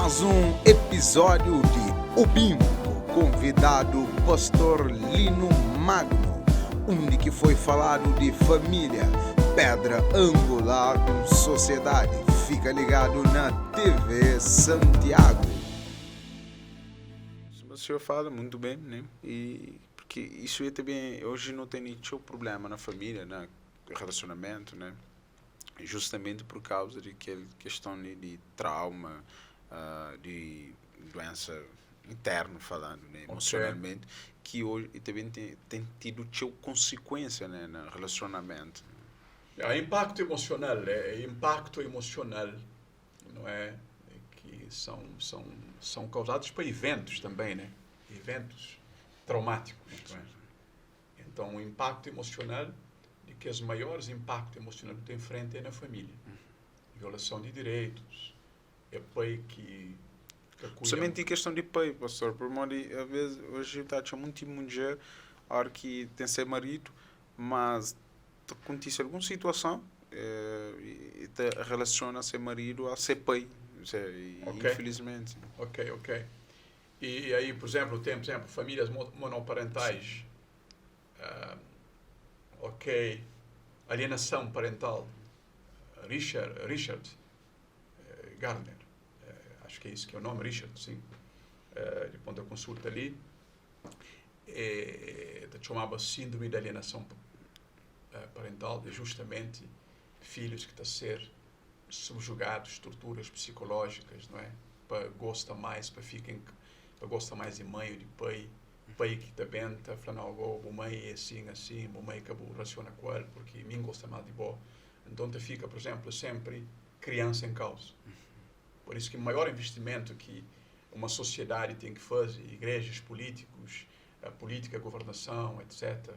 mais um episódio de O Bimbo, convidado Pastor Lino Magno, onde que foi falado de família, pedra angular da sociedade. Fica ligado na TV Santiago. O senhor fala muito bem, né? E porque isso é também hoje não tem nenhum problema na família, né? Relacionamento, né? Justamente por causa de questão de trauma, de doença interna falando, né? Emocionalmente, que hoje e também tem tido consequência, né? No relacionamento. Impacto emocional, não é? Que são causados por eventos também, né? Eventos traumáticos, não é? Então, o impacto emocional, de que os maiores impactos emocionais que tem frente é na família. Violação de direitos, é pai que somente em questão de pai, pastor, por modo de, às vezes, hoje está muito mulher, a hora que tem seu marido, mas acontece alguma situação e relaciona seu marido a ser pai, infelizmente. Ok. E aí, por exemplo, tem famílias monoparentais, alienação parental, Richard Gardner, acho que é isso que é o nome, Richard, sim, depois da consulta ali, chamava síndrome de alienação parental, é justamente filhos que estão a ser subjugados, torturas psicológicas, não é? Para gostar mais de mãe ou de pai que também está falando, a mãe é assim, a mãe acabou relaciona com ele porque mim gosta mais de boa. Então fica, por exemplo, sempre criança em causa. Por isso que o maior investimento que uma sociedade tem que fazer, igrejas, políticos, a política, a governação, etc.,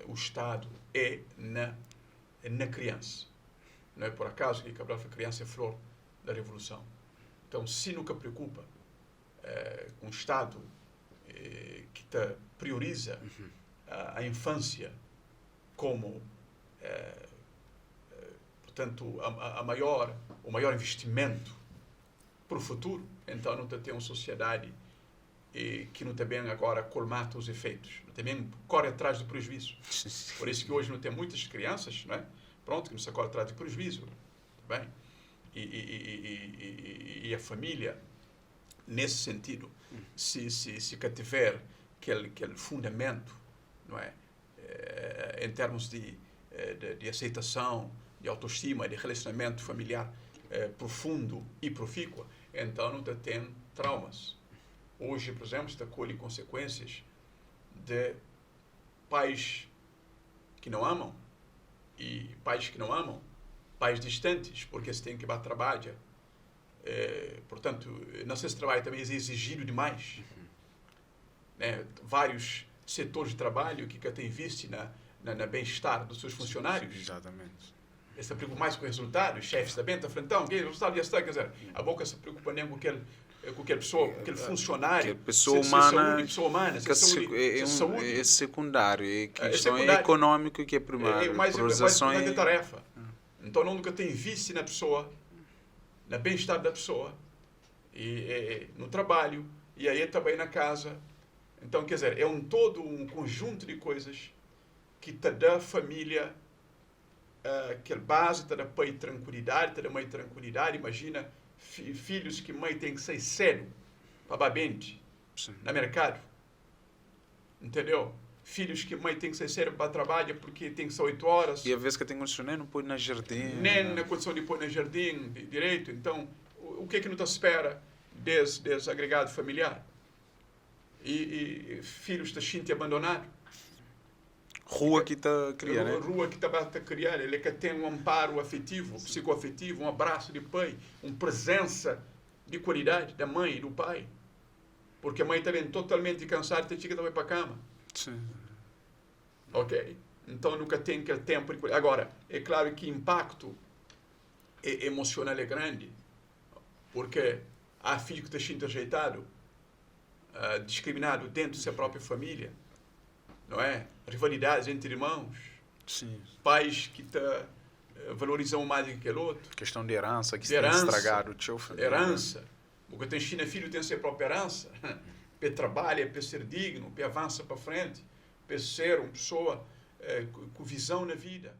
o Estado é na criança. Não é por acaso que Cabral foi criança é flor da Revolução. Então, se nunca preocupa com o Estado que prioriza a infância como, portanto, o maior investimento para o futuro, então não tem uma sociedade que não também agora colmata os efeitos, também corre atrás do prejuízo. Por isso que hoje não tem muitas crianças, não é? Pronto, que não se corre atrás do prejuízo, bem? E a família, nesse sentido, se tiver aquele fundamento, não é? Em termos de aceitação, de autoestima, de relacionamento familiar profundo e profícuo, então não tem traumas. Hoje, por exemplo, está colhe consequências de pais que não amam e pais que não amam, pais distantes, porque se tem que ir para trabalho. Portanto, não sei se trabalho também é exigido demais. Né? Vários setores de trabalho que tem visto na bem-estar dos seus funcionários. Exatamente. Eles se preocupam mais com o resultado, os chefes também estão frentando, o resultado já está, quer dizer, a boca se preocupa nem com aquele pessoa, com aquele funcionário, pessoa humana, saúde, é secundário, é questão econômica que é primário, é mais de tarefa. Então nunca tem visto na pessoa, na bem-estar da pessoa, e no trabalho, e aí também na casa. Então, quer dizer, é todo um conjunto de coisas que te dá família, aquela base, te dá pai tranquilidade, te dá mãe tranquilidade. Imagina filhos que mãe tem que sair cedo para bebente no mercado. Entendeu? Filhos que mãe tem que sair cedo para trabalhar porque tem que ser 8 horas. E a vez que tem condição, nem não pôr na jardim. Nem na condição de pôr na jardim direito. Então, o que não te espera desse agregado familiar? E filhos da gente abandonados. Rua que está a criar, né? Rua que está a criar. Ele que tem um amparo afetivo, psicoafetivo, um abraço de pai, uma presença de qualidade da mãe e do pai. Porque a mãe está totalmente cansada e tem que ir para a cama. Sim. Ok? Então nunca tem aquele tempo. Agora, é claro que o impacto emocional é grande, porque há filho que está sendo rejeitado, discriminado dentro da sua própria família, não é? Rivalidades entre irmãos, sim. Pais que valorizar um mais do que aquele outro. Questão de herança, que De se tem herança. estragado o teu família. Herança. Porque tem China filho tem a sua própria herança. Para trabalhar, para ser digno, para avançar para frente, para ser uma pessoa com visão na vida.